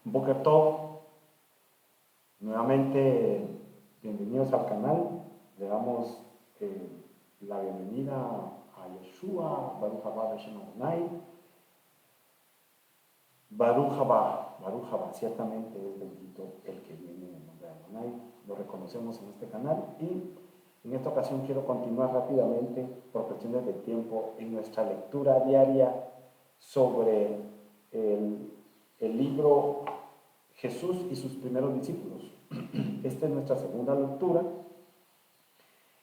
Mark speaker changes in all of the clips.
Speaker 1: Boker Tov, nuevamente bienvenidos al canal. Le damos la bienvenida a Yeshua, Baruch Haba Beshem Adonai. Baruch Haba, ciertamente es bendito el que viene en el nombre de Adonai. Lo reconocemos en este canal y en esta ocasión quiero continuar rápidamente, por cuestiones de tiempo, en nuestra lectura diaria sobre el libro Jesús y sus primeros discípulos. Esta es nuestra segunda lectura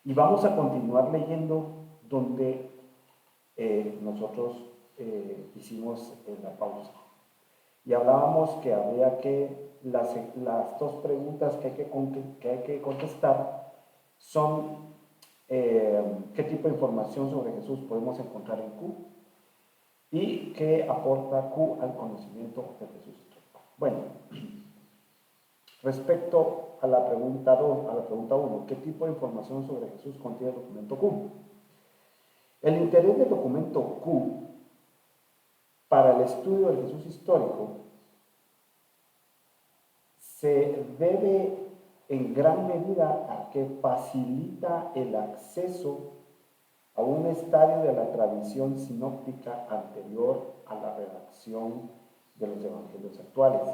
Speaker 1: y vamos a continuar leyendo donde nosotros hicimos la pausa. Y hablábamos que había que, las dos preguntas que hay que contestar son qué tipo de información sobre Jesús podemos encontrar en Q y qué aporta Q al conocimiento de Jesús. Bueno, respecto a la pregunta 2, a la pregunta 1, ¿qué tipo de información sobre Jesús contiene el documento Q? El interés del documento Q para el estudio del Jesús histórico se debe en gran medida a que facilita el acceso a un estadio de la tradición sinóptica anterior a la redacción de los evangelios actuales.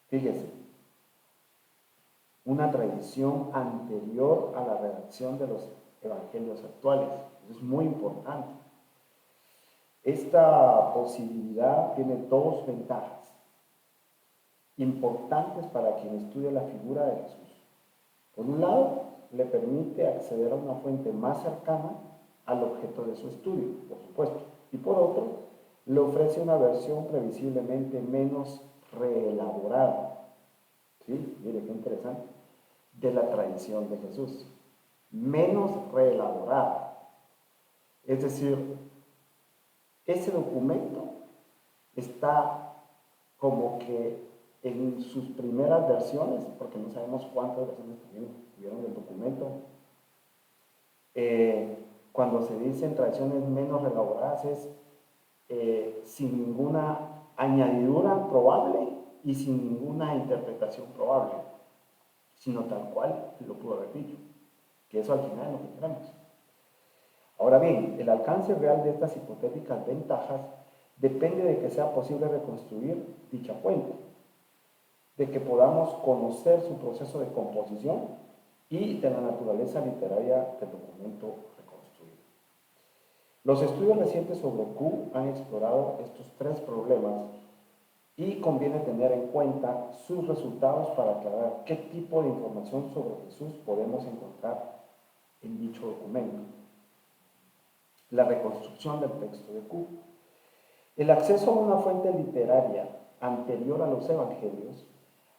Speaker 1: Fíjese, una tradición anterior a la redacción de los evangelios actuales. Eso es muy importante. Esta posibilidad tiene dos ventajas importantes para quien estudia la figura de Jesús. Por un lado, le permite acceder a una fuente más cercana al objeto de su estudio, por supuesto. Y por otro, le ofrece una versión previsiblemente menos reelaborada. ¿Sí? Mire qué interesante. De la tradición de Jesús. Menos reelaborada. Es decir, ese documento está como que en sus primeras versiones, porque no sabemos cuántas versiones tuvieron del documento, cuando se dicen tradiciones menos reelaboradas es sin ninguna añadidura probable y sin ninguna interpretación probable, sino tal cual lo pudo haber dicho, que eso al final es lo que queremos. Ahora bien, el alcance real de estas hipotéticas ventajas depende de que sea posible reconstruir dicha fuente, de que podamos conocer su proceso de composición y de la naturaleza literaria del documento reconstruido. Los estudios recientes sobre Q han explorado estos tres problemas y conviene tener en cuenta sus resultados para aclarar qué tipo de información sobre Jesús podemos encontrar en dicho documento. La reconstrucción del texto de Q. El acceso a una fuente literaria anterior a los evangelios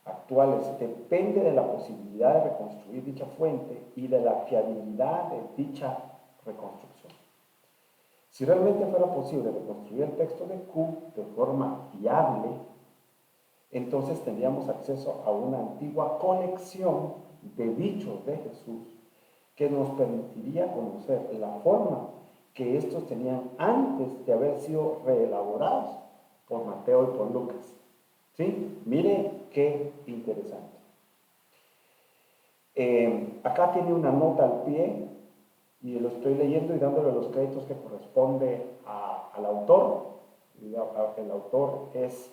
Speaker 1: actuales depende de la posibilidad de reconstruir dicha fuente y de la fiabilidad de dicha reconstrucción. Si realmente fuera posible reconstruir el texto de Q de forma fiable, entonces tendríamos acceso a una antigua colección de dichos de Jesús que nos permitiría conocer la forma que estos tenían antes de haber sido reelaborados por Mateo y por Lucas. ¿Sí? Mire qué interesante. Acá tiene una nota al pie y lo estoy leyendo y dándole los créditos que corresponde al autor. El autor es,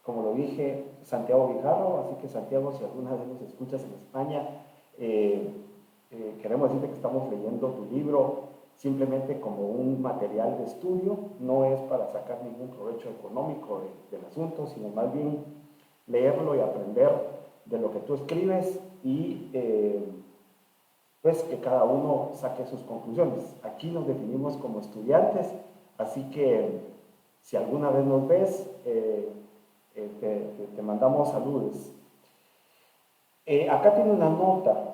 Speaker 1: como lo dije, Santiago Guijarro, así que Santiago, si alguna vez nos escuchas en España, queremos decirte que estamos leyendo tu libro simplemente como un material de estudio, no es para sacar ningún provecho económico del asunto, sino más bien leerlo y aprender de lo que tú escribes y pues que cada uno saque sus conclusiones. Aquí nos definimos como estudiantes, así que si alguna vez nos ves, te mandamos saludos. Acá tiene una nota.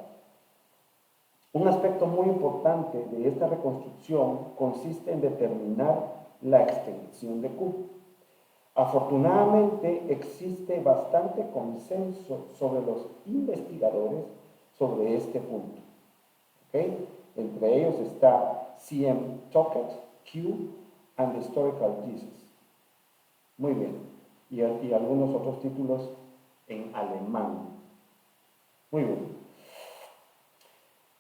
Speaker 1: Un aspecto muy importante de esta reconstrucción consiste en determinar la extensión de Q. Afortunadamente existe bastante consenso sobre los investigadores sobre este punto. ¿Okay? Entre ellos está C.M. Tuckett, Q, and the Historical Jesus. Muy bien. y algunos otros títulos en alemán. Muy bien.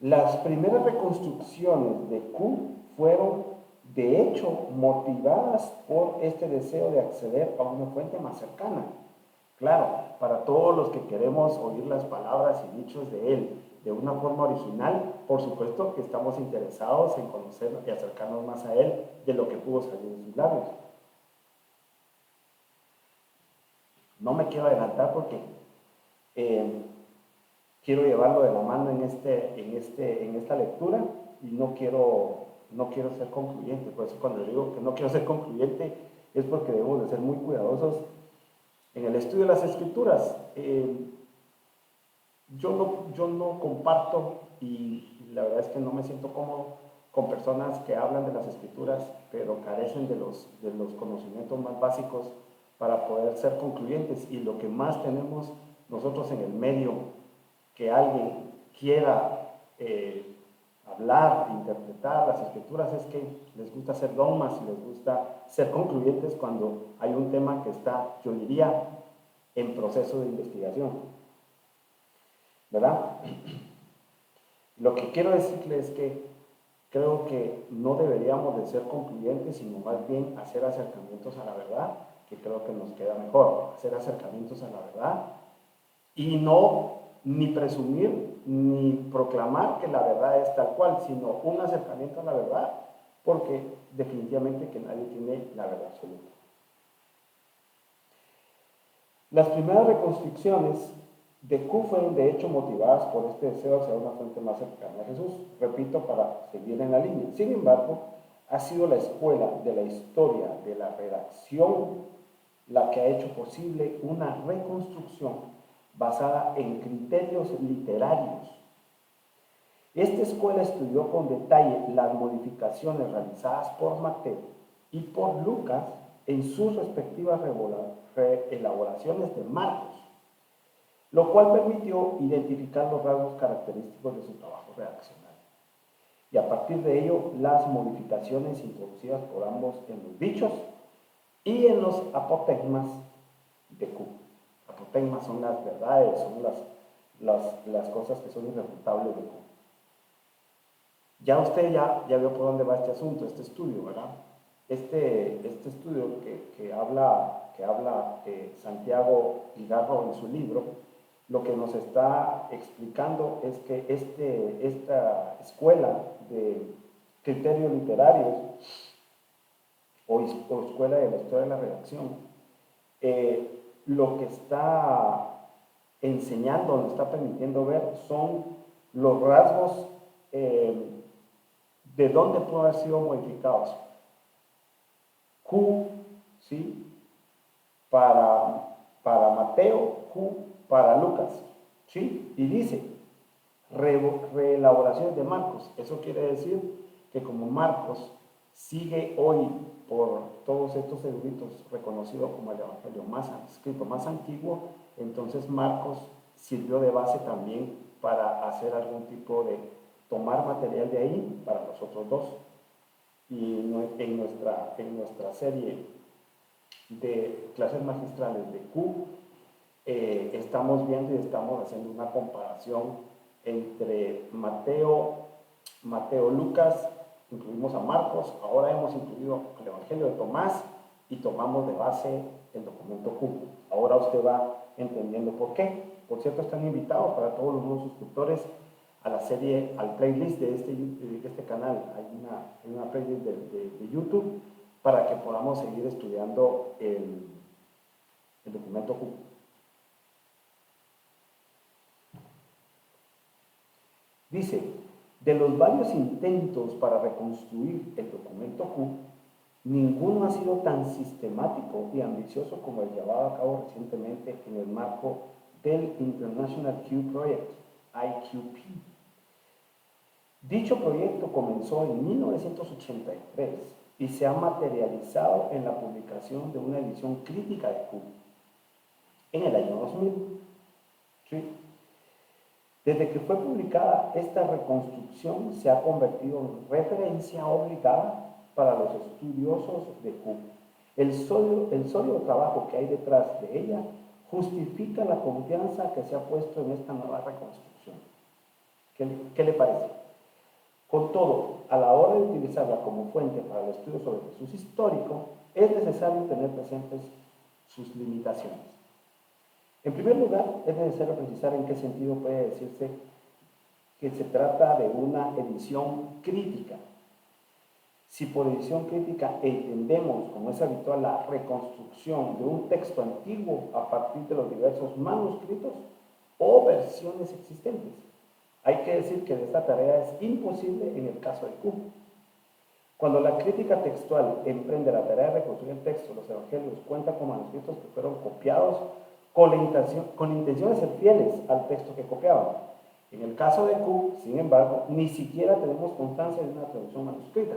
Speaker 1: Las primeras reconstrucciones de Q fueron, de hecho, motivadas por este deseo de acceder a una fuente más cercana. Claro, para todos los que queremos oír las palabras y dichos de él de una forma original, por supuesto que estamos interesados en conocer y acercarnos más a él de lo que pudo salir de sus labios. No me quiero adelantar porque quiero llevarlo de la mano en esta lectura y no quiero ser concluyente. Por eso cuando digo que no quiero ser concluyente es porque debemos de ser muy cuidadosos en el estudio de las escrituras. Yo no comparto y la verdad es que no me siento cómodo con personas que hablan de las escrituras pero carecen de los conocimientos más básicos para poder ser concluyentes, y lo que más tenemos nosotros en el medio que alguien quiera hablar, interpretar las escrituras, es que les gusta hacer dogmas y les gusta ser concluyentes cuando hay un tema que está, yo diría, en proceso de investigación, ¿verdad? Lo que quiero decirles es que creo que no deberíamos de ser concluyentes, sino más bien hacer acercamientos a la verdad, que creo que nos queda mejor, hacer acercamientos a la verdad y no ni presumir ni proclamar que la verdad es tal cual, sino un acercamiento a la verdad, porque definitivamente que nadie tiene la verdad absoluta. Las primeras reconstrucciones de Q fueron de hecho motivadas por este deseo hacia una fuente más cercana a Jesús, repito, para seguir en la línea. Sin embargo, ha sido la escuela de la historia de la redacción la que ha hecho posible una reconstrucción basada en criterios literarios. Esta escuela estudió con detalle las modificaciones realizadas por Mateo y por Lucas en sus respectivas elaboraciones de Marcos, lo cual permitió identificar los rasgos característicos de su trabajo redaccional. Y a partir de ello, las modificaciones introducidas por ambos en los dichos y en los apotegmas de Q. Apotegmas son las verdades, son las cosas que son irrefutables de Q. Ya usted ya vio por dónde va este asunto, este estudio, ¿verdad? Este estudio que habla Santiago Igarro en su libro, lo que nos está explicando es que esta escuela de criterios literarios o escuela de la historia de la redacción, lo que está enseñando, nos está permitiendo ver son los rasgos de dónde pueden haber sido modificados. Q, ¿sí? Para Mateo, Q para Lucas, ¿sí? Y dice, reelaboraciones de Marcos. Eso quiere decir que como Marcos sigue hoy por todos estos eruditos reconocido como el evangelio escrito más antiguo, entonces Marcos sirvió de base también para hacer algún tipo de tomar material de ahí para los otros dos. Y en nuestra serie de clases magistrales de Q, estamos viendo y estamos haciendo una comparación entre Mateo, Lucas, incluimos a Marcos, ahora hemos incluido el Evangelio de Tomás y tomamos de base el documento Q. Ahora usted va entendiendo por qué. Por cierto, están invitados para todos los nuevos suscriptores a la serie, al playlist de este canal. Hay una playlist de YouTube para que podamos seguir estudiando el documento Q. Dice, de los varios intentos para reconstruir el documento Q, ninguno ha sido tan sistemático y ambicioso como el llevado a cabo recientemente en el marco del International Q Project, IQP. Dicho proyecto comenzó en 1983 y se ha materializado en la publicación de una edición crítica de Q en el año 2000. ¿Sí? Desde que fue publicada, esta reconstrucción se ha convertido en referencia obligada para los estudiosos de Q. El sólido trabajo que hay detrás de ella justifica la confianza que se ha puesto en esta nueva reconstrucción. ¿Qué le parece? Con todo, a la hora de utilizarla como fuente para el estudio sobre Jesús histórico, es necesario tener presentes sus limitaciones. En primer lugar, es necesario precisar en qué sentido puede decirse que se trata de una edición crítica. Si por edición crítica entendemos, como es habitual, la reconstrucción de un texto antiguo a partir de los diversos manuscritos o versiones existentes. Hay que decir que esta tarea es imposible en el caso de Q. Cuando la crítica textual emprende la tarea de reconstruir el texto, los evangelios cuentan con manuscritos que fueron copiados con intención de ser fieles al texto que copiaban. En el caso de Q, sin embargo, ni siquiera tenemos constancia de una traducción manuscrita.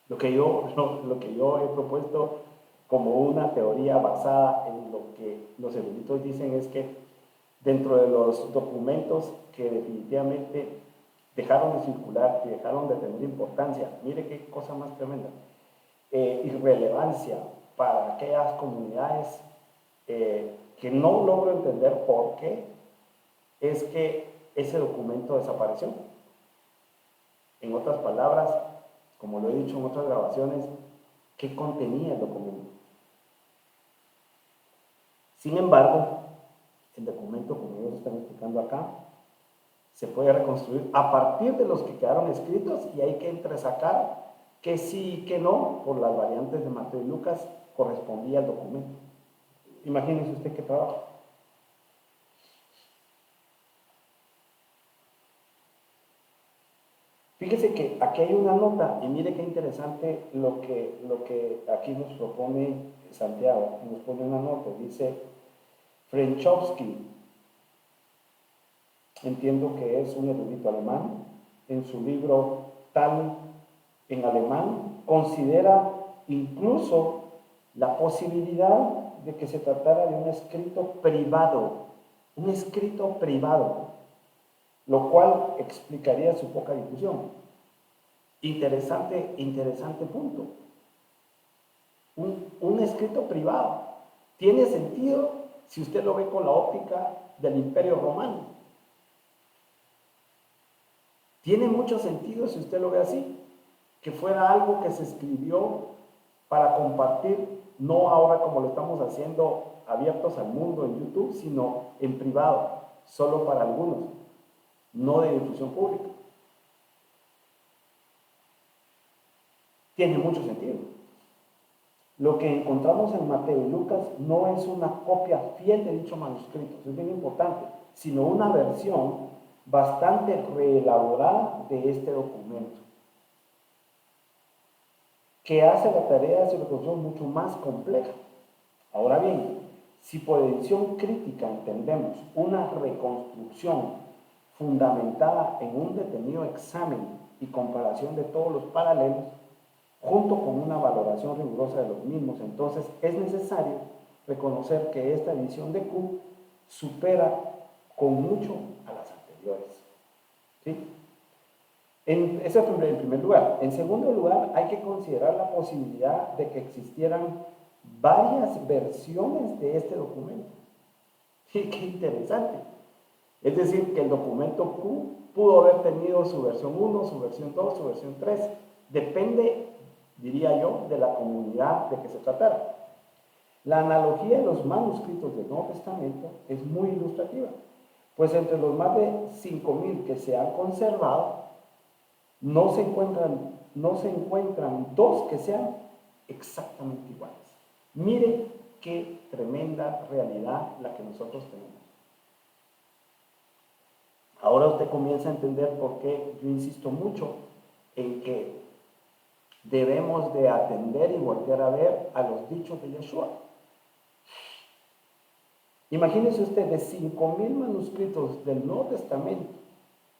Speaker 1: Lo que yo he propuesto como una teoría basada en lo que los eruditos dicen es que dentro de los documentos que definitivamente dejaron de circular y dejaron de tener importancia, mire qué cosa más tremenda, irrelevancia para aquellas comunidades que no logro entender por qué es que ese documento desapareció. En otras palabras, como lo he dicho en otras grabaciones, ¿qué contenía el documento? Sin embargo, el documento, como ellos están explicando acá, se puede reconstruir a partir de los que quedaron escritos y hay que entresacar que sí y que no, por las variantes de Mateo y Lucas, correspondía al documento. Imagínense usted qué trabajo. Fíjese que aquí hay una nota y mire qué interesante lo que aquí nos propone Santiago. Nos pone una nota, dice Frenchowski, entiendo que es un erudito alemán, en su libro Tal en alemán, considera incluso la posibilidad de que se tratara de un escrito privado, lo cual explicaría su poca difusión. Interesante punto. Un escrito privado tiene sentido si usted lo ve con la óptica del Imperio Romano. Tiene mucho sentido si usted lo ve así, que fuera algo que se escribió para compartir, no ahora como lo estamos haciendo abiertos al mundo en YouTube, sino en privado, solo para algunos, no de difusión pública. Tiene mucho sentido. Lo que encontramos en Mateo y Lucas no es una copia fiel de dicho manuscrito, eso es bien importante, sino una versión bastante reelaborada de este documento, que hace la tarea de su reconstrucción mucho más compleja. Ahora bien, si por edición crítica entendemos una reconstrucción fundamentada en un detenido examen y comparación de todos los paralelos, junto con una valoración rigurosa de los mismos, entonces es necesario reconocer que esta edición de Q supera con mucho a las anteriores. ¿Sí? Ese es en primer lugar. En segundo lugar, hay que considerar la posibilidad de que existieran varias versiones de este documento. Sí, qué interesante. Es decir, que el documento Q pudo haber tenido su versión 1, su versión 2, su versión 3. Depende, diría yo, de la comunidad de que se tratara. La analogía de los manuscritos del Nuevo Testamento es muy ilustrativa, pues entre los más de 5.000 que se han conservado, no se encuentran dos que sean exactamente iguales. Mire qué tremenda realidad la que nosotros tenemos. Ahora usted comienza a entender por qué yo insisto mucho en que debemos de atender y volver a ver a los dichos de Yeshua. Imagínese usted, de 5.000 manuscritos del Nuevo Testamento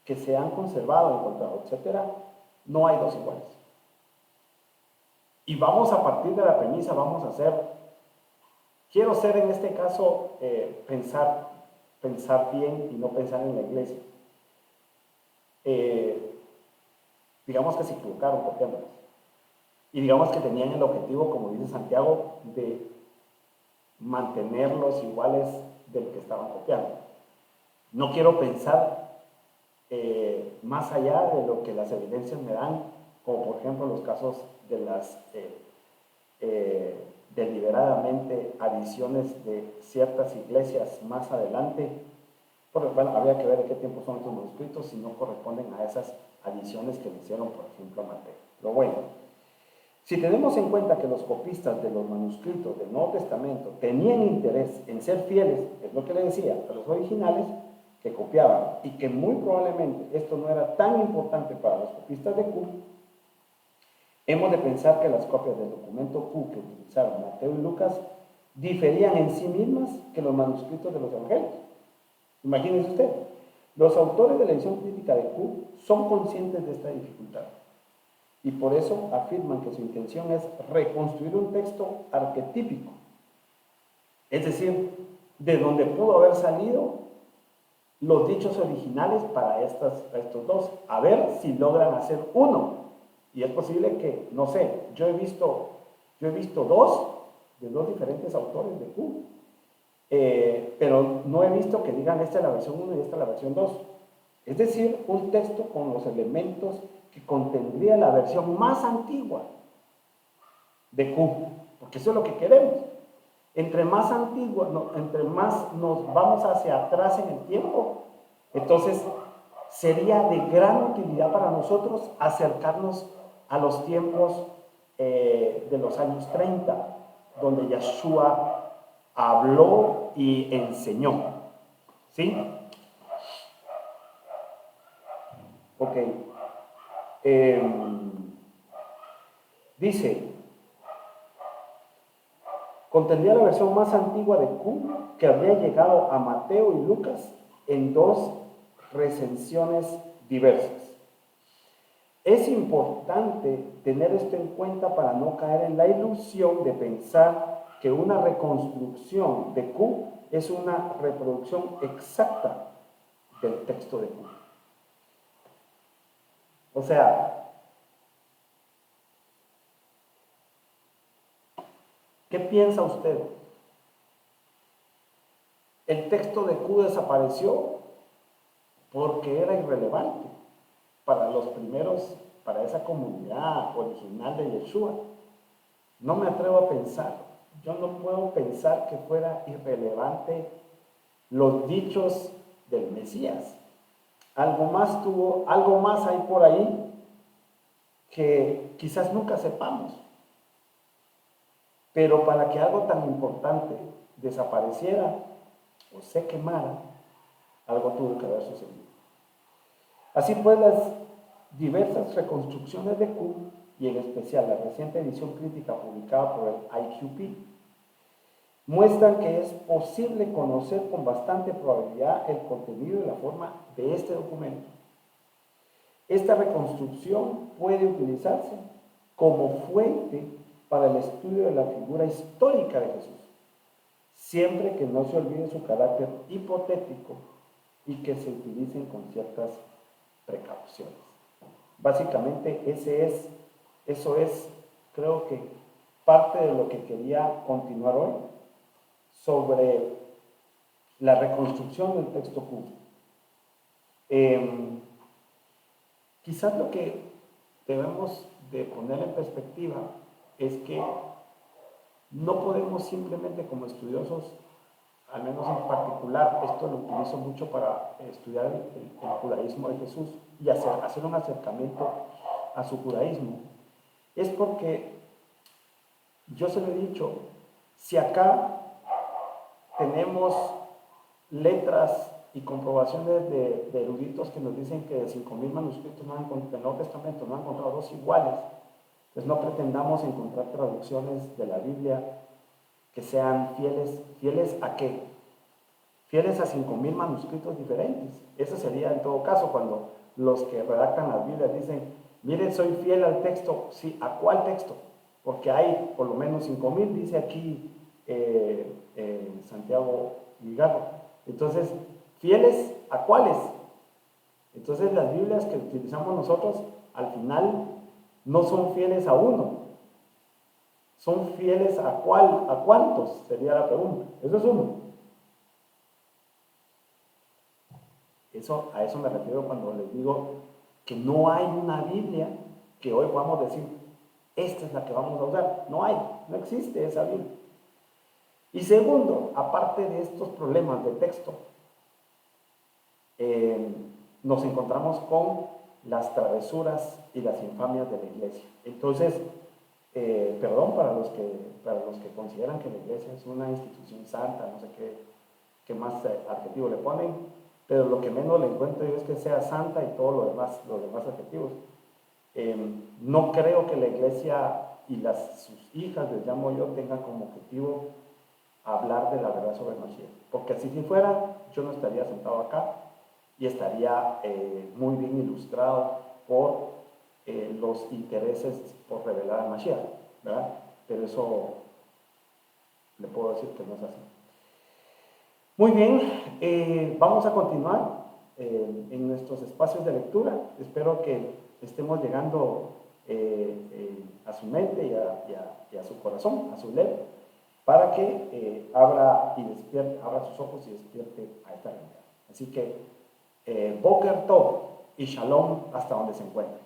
Speaker 1: que se han conservado, encontrado, etc., no hay dos iguales. Y vamos a partir de la premisa, vamos a hacer, quiero ser en este caso, pensar bien y no pensar en la iglesia. Digamos que se equivocaron copiándolas. Y digamos que tenían el objetivo, como dice Santiago, de mantenerlos iguales del que estaban copiando. No quiero pensar más allá de lo que las evidencias me dan, como por ejemplo los casos de las deliberadamente adiciones de ciertas iglesias más adelante. Porque, bueno, habría que ver de qué tiempo son estos manuscritos si no corresponden a esas adiciones que le hicieron, por ejemplo, a Mateo. Pero bueno, si tenemos en cuenta que los copistas de los manuscritos del Nuevo Testamento tenían interés en ser fieles, es lo que le decía, a los originales que copiaban, y que muy probablemente esto no era tan importante para los copistas de Q, hemos de pensar que las copias del documento Q que utilizaron Mateo y Lucas diferían en sí mismas que los manuscritos de los evangelios. Imagínense usted, los autores de la edición crítica de Q son conscientes de esta dificultad y por eso afirman que su intención es reconstruir un texto arquetípico, es decir, de donde pudo haber salido los dichos originales para estos dos, a ver si logran hacer uno. Y es posible que, no sé, yo he visto dos de dos diferentes autores de Q, pero no he visto que digan esta es la versión 1 y esta es la versión 2. Es decir, un texto con los elementos que contendría la versión más antigua de Q, porque eso es lo que queremos. Entre más antigua, entre más nos vamos hacia atrás en el tiempo, entonces sería de gran utilidad para nosotros acercarnos a los tiempos de los años 30, donde Yeshua habló y enseñó. ¿Sí? Ok. Dice, contendría la versión más antigua de Q que habría llegado a Mateo y Lucas en dos recensiones diversas. Es importante tener esto en cuenta para no caer en la ilusión de pensar que una reconstrucción de Q es una reproducción exacta del texto de Q. O sea, ¿qué piensa usted? El texto de Q desapareció porque era irrelevante para los primeros, para esa comunidad original de Yeshua. No me atrevo a pensar, yo no puedo pensar que fuera irrelevante los dichos del Mesías. Algo más hay por ahí que quizás nunca sepamos. Pero para que algo tan importante desapareciera o se quemara, algo tuvo que haber sucedido. Así pues, las diversas reconstrucciones de Q, y en especial la reciente edición crítica publicada por el IQP, muestran que es posible conocer con bastante probabilidad el contenido y la forma de este documento. Esta reconstrucción puede utilizarse como fuente para el estudio de la figura histórica de Jesús, siempre que no se olvide su carácter hipotético y que se utilicen con ciertas precauciones. Básicamente eso es, creo que parte de lo que quería continuar hoy sobre la reconstrucción del texto Q. Quizás lo que debemos de poner en perspectiva es que no podemos simplemente como estudiosos, al menos en particular, esto lo utilizo mucho para estudiar el judaísmo de Jesús y hacer un acercamiento a su judaísmo, es porque yo se lo he dicho, si acá tenemos letras y comprobaciones de eruditos que nos dicen que de 5,000 manuscritos del Nuevo Testamento no han encontrado dos iguales, pues no pretendamos encontrar traducciones de la Biblia que sean ¿fieles a qué? Fieles a 5,000 manuscritos diferentes. Eso sería en todo caso cuando los que redactan las Biblias dicen, miren, soy fiel al texto. Sí, ¿a cuál texto? Porque hay por lo menos 5,000, dice aquí Santiago Vigarro. Entonces, ¿fieles a cuáles? Entonces las Biblias que utilizamos nosotros al final no son fieles a uno, ¿Son fieles a cuál? ¿A cuántos? Sería la pregunta. Eso es uno. A eso me refiero cuando les digo que no hay una Biblia que hoy podamos decir, esta es la que vamos a usar. No hay, no existe esa Biblia. Y segundo, aparte de estos problemas de texto, nos encontramos con las travesuras y las infamias de la iglesia. Entonces, perdón para los que consideran que la iglesia es una institución santa, no sé qué más adjetivo le ponen, pero lo que menos le encuentro yo es que sea santa y todo los demás adjetivos. No creo que la iglesia y sus hijas, les llamo yo, tengan como objetivo hablar de la verdad sobre Mashiach. Porque así si fuera, yo no estaría sentado acá y estaría muy bien ilustrado por los intereses por revelar a Mashiach, ¿verdad? Pero eso le puedo decir que no es así. Muy bien, vamos a continuar en nuestros espacios de lectura. Espero que estemos llegando a su mente y a su corazón, a su led, para que abra sus ojos y despierte a esta realidad. Así que, Boker Tov y Shalom hasta donde se encuentre.